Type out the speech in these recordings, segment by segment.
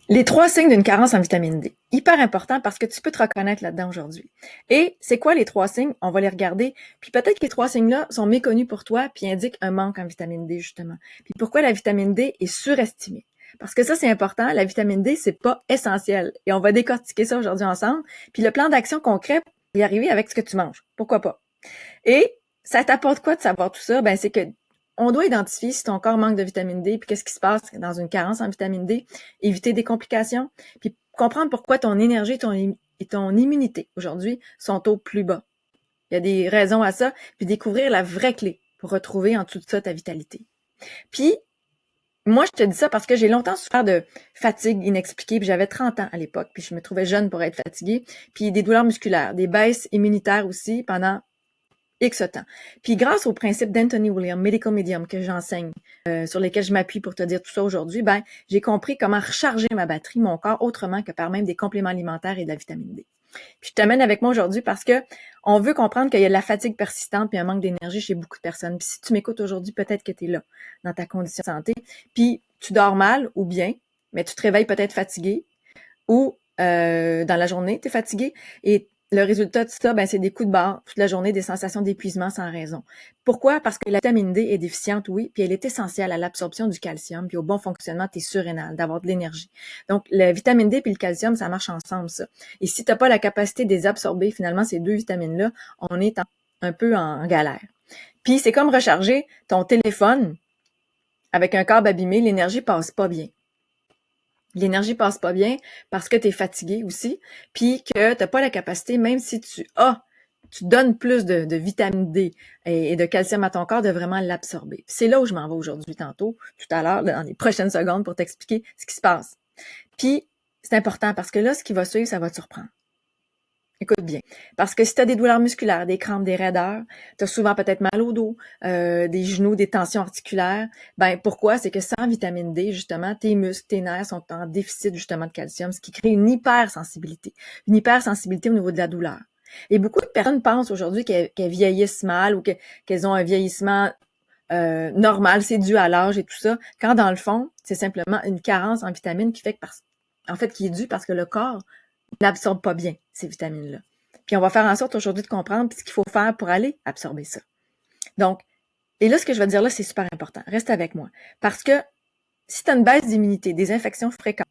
Les 3 signes d'une carence en vitamine D. Hyper important parce que tu peux te reconnaître là-dedans aujourd'hui. Et c'est quoi les 3 signes? On va les regarder. Puis peut-être que les 3 signes-là sont méconnus pour toi puis indiquent un manque en vitamine D, justement. Puis pourquoi la vitamine D est surestimée? Parce que ça, c'est important. La vitamine D, c'est pas essentiel. Et on va décortiquer ça aujourd'hui ensemble. Puis le plan d'action concret pour y arriver avec ce que tu manges. Pourquoi pas? Et ça t'apporte quoi de savoir tout ça? Ben, c'est que on doit identifier si ton corps manque de vitamine D, puis qu'est-ce qui se passe dans une carence en vitamine D, éviter des complications, puis comprendre pourquoi ton énergie et ton immunité aujourd'hui sont au plus bas. Il y a des raisons à ça, puis découvrir la vraie clé pour retrouver en tout ça ta vitalité. Puis, moi, je te dis ça parce que j'ai longtemps souffert de fatigue inexpliquée, puis j'avais 30 ans à l'époque, puis je me trouvais jeune pour être fatiguée, puis des douleurs musculaires, des baisses immunitaires aussi pendant X temps. Puis grâce au principe d'Anthony William, Medical Medium, que j'enseigne, sur lesquels je m'appuie pour te dire tout ça aujourd'hui, ben j'ai compris comment recharger ma batterie, mon corps, autrement que par même des compléments alimentaires et de la vitamine D. Puis je t'amène avec moi aujourd'hui parce que on veut comprendre qu'il y a de la fatigue persistante puis un manque d'énergie chez beaucoup de personnes. Puis si tu m'écoutes aujourd'hui, peut-être que tu es là, dans ta condition de santé, puis tu dors mal ou bien, mais tu te réveilles peut-être fatigué ou dans la journée, tu es fatigué et le résultat de ça, ben, c'est des coups de barre toute la journée, des sensations d'épuisement sans raison. Pourquoi? Parce que la vitamine D est déficiente, oui, puis elle est essentielle à l'absorption du calcium puis au bon fonctionnement de tes surrénales, d'avoir de l'énergie. Donc, la vitamine D puis le calcium, ça marche ensemble, ça. Et si tu n'as pas la capacité de les absorber, finalement, ces deux vitamines-là, on est un peu en galère. Puis, c'est comme recharger ton téléphone avec un câble abîmé, l'énergie passe pas bien. L'énergie passe pas bien parce que tu es fatigué aussi, puis que tu n'as pas la capacité, même si tu donnes plus de vitamine D et de calcium à ton corps, de vraiment l'absorber. C'est là où je m'en vais aujourd'hui, tantôt, tout à l'heure, dans les prochaines secondes, pour t'expliquer ce qui se passe. Puis, c'est important parce que là, ce qui va suivre, ça va te surprendre. Écoute bien. Parce que si tu as des douleurs musculaires, des crampes, des raideurs, tu as souvent peut-être mal au dos, des genoux, des tensions articulaires, ben pourquoi? C'est que sans vitamine D, justement, tes muscles, tes nerfs sont en déficit justement de calcium, ce qui crée une hypersensibilité. Une hypersensibilité au niveau de la douleur. Et beaucoup de personnes pensent aujourd'hui qu'elles vieillissent mal ou qu'elles ont un vieillissement normal, c'est dû à l'âge et tout ça, quand dans le fond, c'est simplement une carence en vitamines qui fait que qui est due parce que le corps n'absorbe pas bien ces vitamines-là. Puis on va faire en sorte aujourd'hui de comprendre ce qu'il faut faire pour aller absorber ça. Donc, et là, ce que je vais te dire là, c'est super important. Reste avec moi. Parce que si tu as une baisse d'immunité, des infections fréquentes,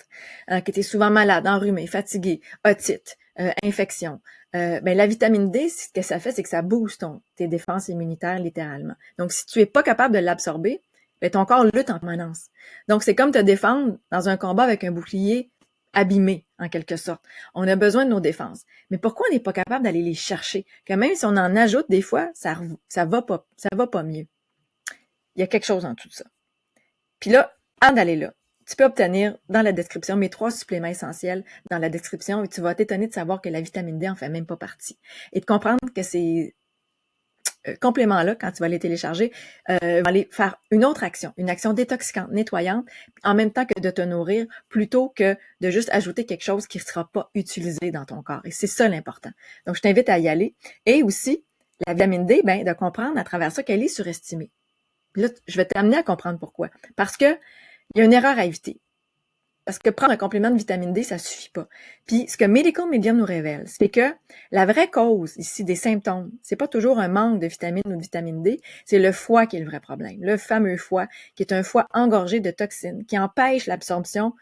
que tu es souvent malade, enrhumé, fatigué, otite, infection, ben la vitamine D, ce que ça fait, c'est que ça booste tes défenses immunitaires littéralement. Donc, si tu es pas capable de l'absorber, ben ton corps lutte en permanence. Donc, c'est comme te défendre dans un combat avec un bouclier abîmé, en quelque sorte. On a besoin de nos défenses. Mais pourquoi on n'est pas capable d'aller les chercher? Que même si on en ajoute des fois, ça va pas mieux. Il y a quelque chose en tout ça. Puis là, avant d'aller là, tu peux obtenir dans la description mes 3 suppléments essentiels dans la description et tu vas t'étonner de savoir que la vitamine D en fait même pas partie. Et de comprendre que ces compléments-là, quand tu vas les télécharger, vont aller faire une autre action, une action détoxicante, nettoyante, en même temps que de te nourrir, plutôt que de juste ajouter quelque chose qui ne sera pas utilisé dans ton corps. Et c'est ça l'important. Donc, je t'invite à y aller. Et aussi, la vitamine D, ben, de comprendre à travers ça qu'elle est surestimée. Là, je vais t'amener à comprendre pourquoi. Parce que il y a une erreur à éviter. Parce que prendre un complément de vitamine D, ça suffit pas. Puis, ce que Medical Medium nous révèle, c'est que la vraie cause ici des symptômes, c'est pas toujours un manque de vitamine ou de vitamine D, c'est le foie qui est le vrai problème. Le fameux foie, qui est un foie engorgé de toxines, qui empêche l'absorption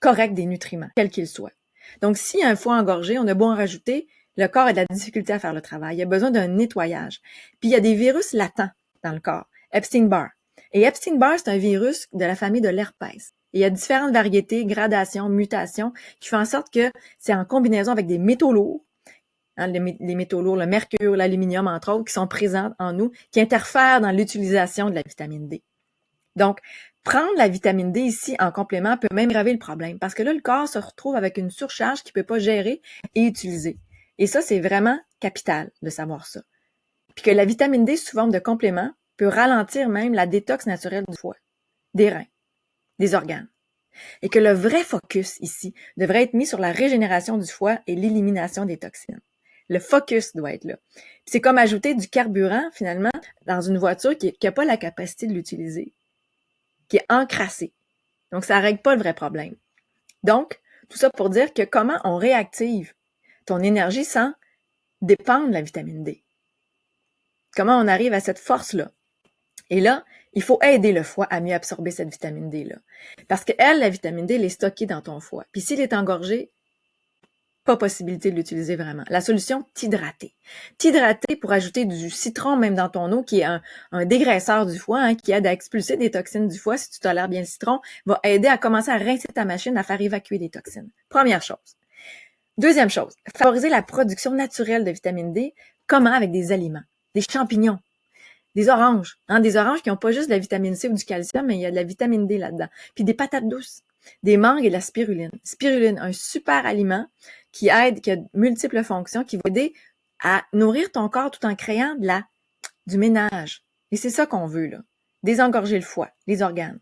correcte des nutriments, quels qu'ils soient. Donc, s'il y a un foie engorgé, on a beau en rajouter, le corps a de la difficulté à faire le travail. Il y a besoin d'un nettoyage. Puis, il y a des virus latents dans le corps. Epstein-Barr. Et Epstein-Barr, c'est un virus de la famille de l'herpès. Et il y a différentes variétés, gradations, mutations, qui font en sorte que c'est en combinaison avec des métaux lourds, hein, les métaux lourds, le mercure, l'aluminium, entre autres, qui sont présents en nous, qui interfèrent dans l'utilisation de la vitamine D. Donc, prendre la vitamine D ici en complément peut même aggraver le problème, parce que là, le corps se retrouve avec une surcharge qu'il ne peut pas gérer et utiliser. Et ça, c'est vraiment capital de savoir ça. Puis que la vitamine D sous forme de complément peut ralentir même la détox naturelle du foie, des reins, des organes. Et que le vrai focus ici devrait être mis sur la régénération du foie et l'élimination des toxines. Le focus doit être là. C'est comme ajouter du carburant, finalement, dans une voiture qui n'a pas la capacité de l'utiliser, qui est encrassée. Donc, ça ne règle pas le vrai problème. Donc, tout ça pour dire que comment on réactive ton énergie sans dépendre de la vitamine D. Comment on arrive à cette force-là. Et là, il faut aider le foie à mieux absorber cette vitamine D-là. Parce que elle, la vitamine D, elle est stockée dans ton foie. Puis s'il est engorgé, pas possibilité de l'utiliser vraiment. La solution, t'hydrater. T'hydrater pour ajouter du citron même dans ton eau, qui est un dégraisseur du foie, hein, qui aide à expulser des toxines du foie. Si tu tolères bien le citron, va aider à commencer à rincer ta machine, à faire évacuer des toxines. Première chose. Deuxième chose, favoriser la production naturelle de vitamine D. Comment? Avec des aliments, des champignons, des oranges. Hein, des oranges qui n'ont pas juste de la vitamine C ou du calcium, mais il y a de la vitamine D là-dedans. Puis des patates douces, des mangues et de la spiruline. Spiruline, un super aliment qui aide, qui a multiples fonctions, qui va aider à nourrir ton corps tout en créant du ménage. Et c'est ça qu'on veut, là. Désengorger le foie, les organes.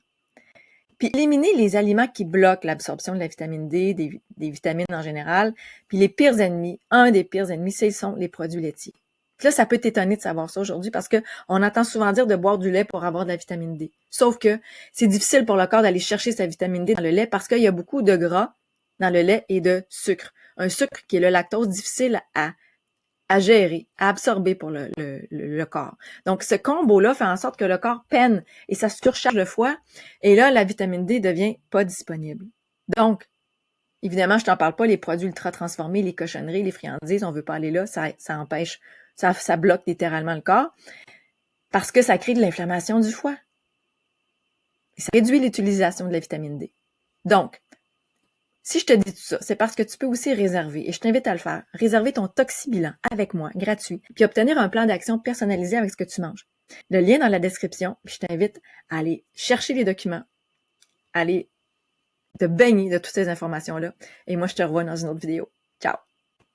Puis éliminer les aliments qui bloquent l'absorption de la vitamine D, des vitamines en général. Puis les pires ennemis, un des pires ennemis, ce sont les produits laitiers. Puis là, ça peut t'étonner de savoir ça aujourd'hui parce que on entend souvent dire de boire du lait pour avoir de la vitamine D. Sauf que c'est difficile pour le corps d'aller chercher sa vitamine D dans le lait parce qu'il y a beaucoup de gras dans le lait et de sucre. Un sucre qui est le lactose, difficile à gérer, à absorber pour le corps. Donc, ce combo-là fait en sorte que le corps peine et ça surcharge le foie. Et là, la vitamine D devient pas disponible. Donc, évidemment, je t'en parle pas, les produits ultra transformés, les cochonneries, les friandises, on veut pas aller là, ça empêche, ça bloque littéralement le corps parce que ça crée de l'inflammation du foie. Et ça réduit l'utilisation de la vitamine D. Donc, si je te dis tout ça, c'est parce que tu peux aussi réserver, et je t'invite à le faire, réserver ton Toxibilan avec moi, gratuit, puis obtenir un plan d'action personnalisé avec ce que tu manges. Le lien dans la description, puis je t'invite à aller chercher les documents, à aller te baigner de toutes ces informations-là, et moi je te revois dans une autre vidéo. Ciao!